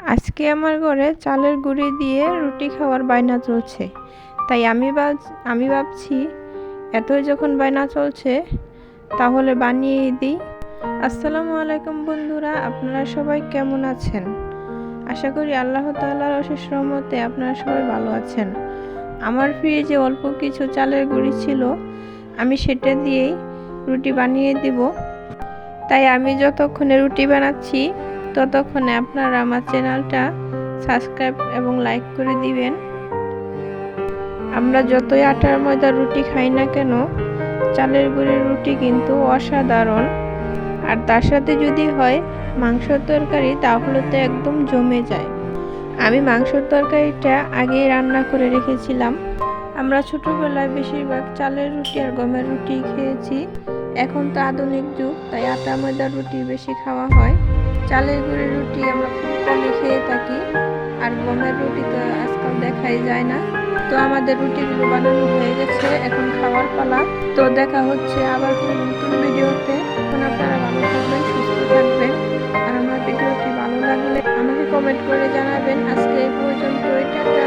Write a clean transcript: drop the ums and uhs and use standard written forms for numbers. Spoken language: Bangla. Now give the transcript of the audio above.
আজকে আমার ঘরে চালের গুঁড়ি দিয়ে রুটি খাওয়ার বায়না চলছে। তাই আমি ভাবছি এতই যখন বায়না চলছে তাহলে বানিয়েই দিই। আসসালামু আলাইকুম বন্ধুরা, আপনারা সবাই কেমন আছেন? আশা করি আল্লাহ তাআলার অশেষ রহমতে আপনারা সবাই ভালো আছেন। আমার ফ্রিজে অল্প কিছু চালের গুঁড়ি ছিল, আমি সেটা দিয়েই রুটি বানিয়ে দিব। তাই আমি যতক্ষণে রুটি বানাচ্ছি ততক্ষণে আপনারা আমার চ্যানেলটা সাবস্ক্রাইব এবং লাইক করে দিবেন। আমরা যতই আটার ময়দার রুটি খাই না কেন, চালের গুঁড়ির রুটি কিন্তু অসাধারণ। আর তার সাথে যদি হয় মাংসের তরকারি, তাহলে তো একদম জমে যায়। আমি মাংসের তরকারিটা আগেই রান্না করে রেখেছিলাম। আমরা ছোটবেলায় বেশিরভাগ চালের রুটি আর গমের রুটি খেয়েছি। এখন তো আধুনিক যুগ, তাই আটা ময়দার রুটি বেশি খাওয়া হয়। চালের গুঁড়ির রুটি আমরা খুব কমই খেয়ে থাকি, আর গমের রুটি তো আজকাল দেখাই যায় না। তো আমাদের রুটিগুলো বানানো হয়ে গেছে, এখন খাওয়ার পালা। তো দেখা হচ্ছে আবার কোনো নতুন ভিডিওতে। এখন আপনারা ভালো থাকবেন, সুস্থ থাকবেন। আর আমার ভিডিওটি ভালো লাগলে আমাকে কমেন্ট করে জানাবেন। আজকে এই পর্যন্ত, টাটা।